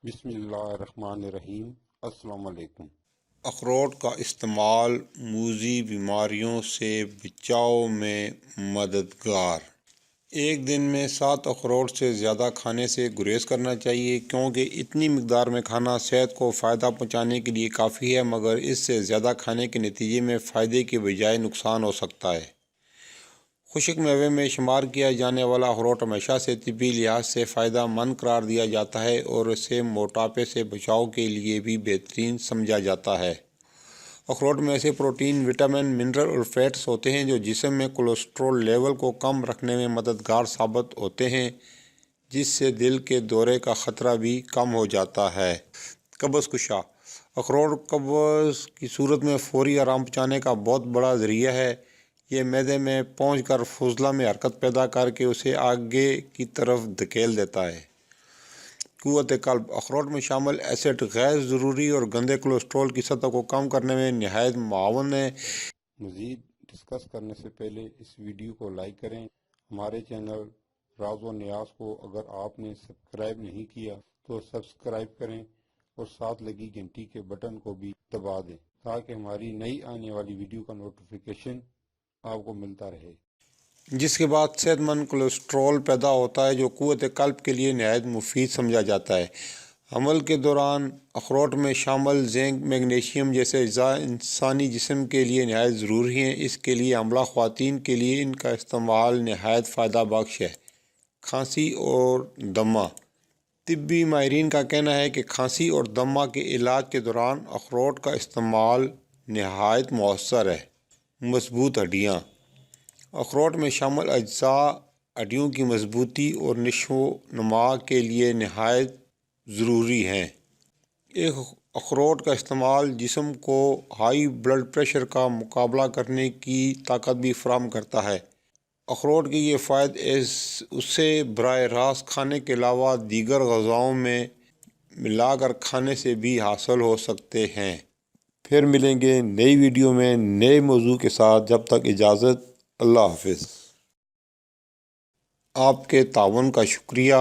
بسم اللہ الرحمن الرحیم۔ السلام علیکم۔ اخروٹ کا استعمال موذی بیماریوں سے بچاؤ میں مددگار۔ ایک دن میں 7 اخروٹ سے زیادہ کھانے سے گریز کرنا چاہیے، کیونکہ اتنی مقدار میں کھانا صحت کو فائدہ پہنچانے کے لیے کافی ہے، مگر اس سے زیادہ کھانے کے نتیجے میں فائدے کے بجائے نقصان ہو سکتا ہے۔ خشک میوے میں شمار کیا جانے والا اخروٹ ہمیشہ سے طبی لحاظ سے فائدہ مند قرار دیا جاتا ہے اور اسے موٹاپے سے بچاؤ کے لیے بھی بہترین سمجھا جاتا ہے۔ اخروٹ میں ایسے پروٹین، وٹامن، منرل اور فیٹس ہوتے ہیں جو جسم میں کولیسٹرول لیول کو کم رکھنے میں مددگار ثابت ہوتے ہیں، جس سے دل کے دورے کا خطرہ بھی کم ہو جاتا ہے۔ قبض کشا: اخروٹ قبض کی صورت میں فوری آرام پہنچانے کا بہت بڑا ذریعہ ہے۔ یہ معدے میں پہنچ کر فضلہ میں حرکت پیدا کر کے اسے آگے کی طرف دھکیل دیتا ہے۔ قوت قلب: اخروٹ میں شامل ایسڈ غیر ضروری اور گندے کولیسٹرول کی سطح کو کم کرنے میں نہایت معاون ہے۔ مزید ڈسکس کرنے سے پہلے اس ویڈیو کو لائک کریں۔ ہمارے چینل راز و نیاز کو اگر آپ نے سبسکرائب نہیں کیا تو سبسکرائب کریں اور ساتھ لگی گھنٹی کے بٹن کو بھی دبا دیں تاکہ ہماری نئی آنے والی ویڈیو کا نوٹیفیکیشن آپ کو ملتا رہے۔ جس کے بعد صحت مند کولیسٹرول پیدا ہوتا ہے جو قوت قلب کے لیے نہایت مفید سمجھا جاتا ہے۔ حمل کے دوران اخروٹ میں شامل زنک، میگنیشیم جیسے اجزاء انسانی جسم کے لیے نہایت ضروری ہیں۔ اس کے لیے حاملہ خواتین کے لیے ان کا استعمال نہایت فائدہ بخش ہے۔ کھانسی اور دمہ: طبی ماہرین کا کہنا ہے کہ کھانسی اور دمہ کے علاج کے دوران اخروٹ کا استعمال نہایت مؤثر ہے۔ مضبوط ہڈیاں: اخروٹ میں شامل اجزاء ہڈیوں کی مضبوطی اور نشو و نما کے لیے نہایت ضروری ہیں۔ ایک اخروٹ کا استعمال جسم کو ہائی بلڈ پریشر کا مقابلہ کرنے کی طاقت بھی فراہم کرتا ہے۔ اخروٹ کے یہ فوائد اسے براہ راست کھانے کے علاوہ دیگر غذاؤں میں ملا کر کھانے سے بھی حاصل ہو سکتے ہیں۔ پھر ملیں گے نئی ویڈیو میں نئے موضوع کے ساتھ۔ جب تک اجازت، اللہ حافظ۔ آپ کے تعاون کا شکریہ۔